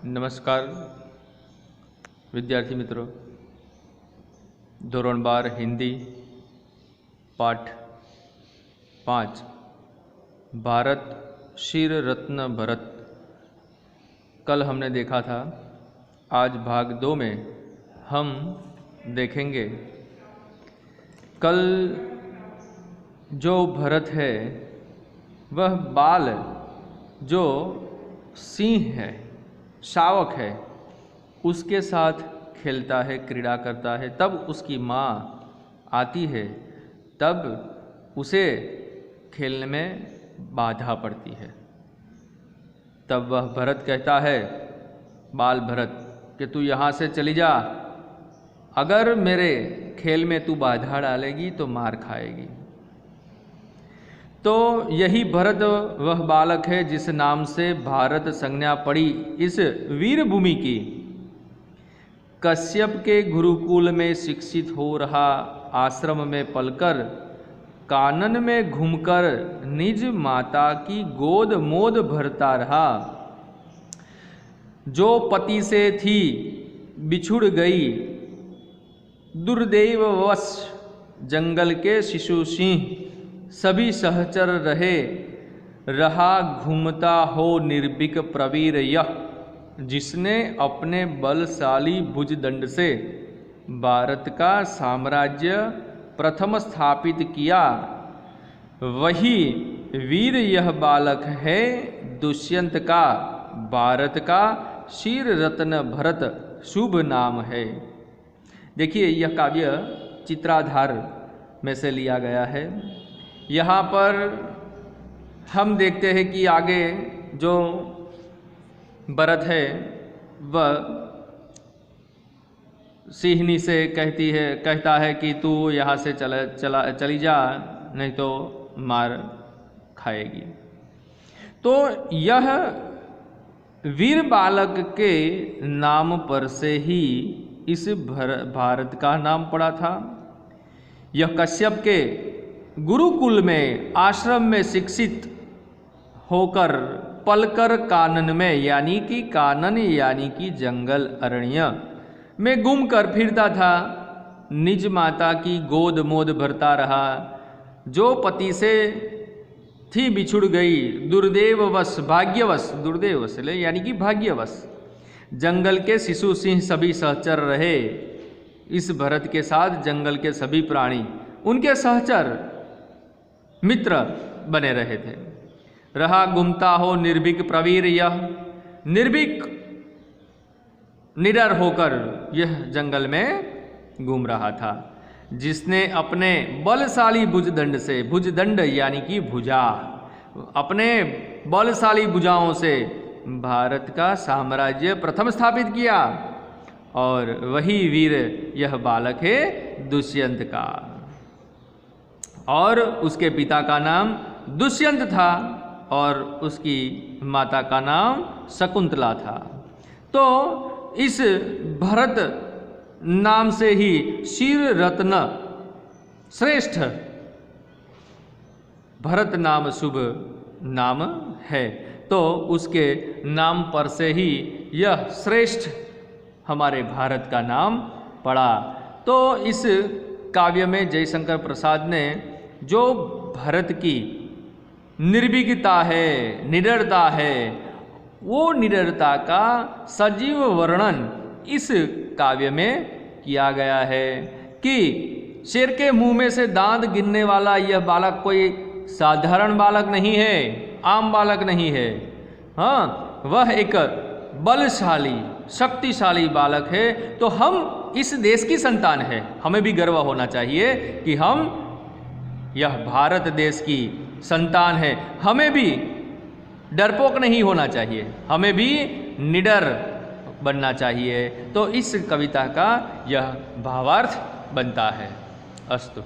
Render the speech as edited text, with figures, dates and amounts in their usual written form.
नमस्कार विद्यार्थी मित्रों, धोरण 12 हिंदी पाठ 5 भारत शीर रत्न भरत कल हमने देखा था। आज भाग 2 में हम देखेंगे कल जो भरत है वह बाल जो सिंह है, शावक है, उसके साथ खेलता है, क्रीड़ा करता है। तब उसकी माँ आती है, तब उसे खेलने में बाधा पड़ती है। तब वह भरत कहता है, बाल भरत, कि तू यहाँ से चली जा, अगर मेरे खेल में तू बाधा डालेगी तो मार खाएगी। तो यही भरत वह बालक है जिस नाम से भारत संज्ञा पड़ी इस वीर भूमि की। कश्यप के गुरुकुल में शिक्षित हो रहा, आश्रम में पलकर, कानन में घूमकर निज माता की गोद मोद भरता रहा। जो पति से थी बिछुड़ गई, दुर्दैववश जंगल के शिशु सिंह सभी सहचर रहा घूमता हो निर्भीक प्रवीर यह, जिसने अपने बलशाली भुजदंड से भारत का साम्राज्य प्रथम स्थापित किया। वही वीर यह बालक है दुष्यंत का, भारत का शीर रत्न भरत शुभ नाम है। देखिए, यह काव्य चित्राधार में से लिया गया है। यहाँ पर हम देखते हैं कि आगे जो भरत है वह सिंहनी से कहता है कि तू यहाँ से चली जा, नहीं तो मार खाएगी। तो यह वीर बालक के नाम पर से ही इस भारत का नाम पड़ा था। यह कश्यप के गुरुकुल में, आश्रम में शिक्षित होकर, पलकर कानन में, यानी कि कानन यानी कि जंगल अरण्य में घूमकर फिरता था, निज माता की गोद मोद भरता रहा। जो पति से थी बिछुड़ गई, दुर्दैववश, भाग्यवश, दुर्दैववश यानी कि भाग्यवश, जंगल के शिशु सिंह सभी सहचर रहे। इस भरत के साथ जंगल के सभी प्राणी उनके सहचर मित्र बने रहे थे। रहा घूमता हो निर्भीक प्रवीर यह, निर्भीक निडर होकर यह जंगल में घूम रहा था, जिसने अपने बलशाली भुजदंड से, भुजदंड यानी कि भुजा, अपने बलशाली भुजाओं से भारत का साम्राज्य प्रथम स्थापित किया। और वही वीर यह बालक है दुष्यंत का, और उसके पिता का नाम दुष्यंत था और उसकी माता का नाम शकुंतला था। तो इस भरत नाम से ही शीर रत्न श्रेष्ठ भरत नाम शुभ नाम है। तो उसके नाम पर से ही यह श्रेष्ठ हमारे भारत का नाम पड़ा। तो इस काव्य में जयशंकर प्रसाद ने जो भरत की निर्भीकता है, निडरता है, वो निडरता का सजीव वर्णन इस काव्य में किया गया है कि शेर के मुंह में से दांत गिरने वाला यह बालक कोई साधारण बालक नहीं है, आम बालक नहीं है। हाँ, वह एक बलशाली, शक्तिशाली बालक है। तो हम इस देश की संतान है, हमें भी गर्व होना चाहिए कि हम यह भारत देश की संतान है। हमें भी डरपोक नहीं होना चाहिए, हमें भी निडर बनना चाहिए। तो इस कविता का यह भावार्थ बनता है। अस्तु।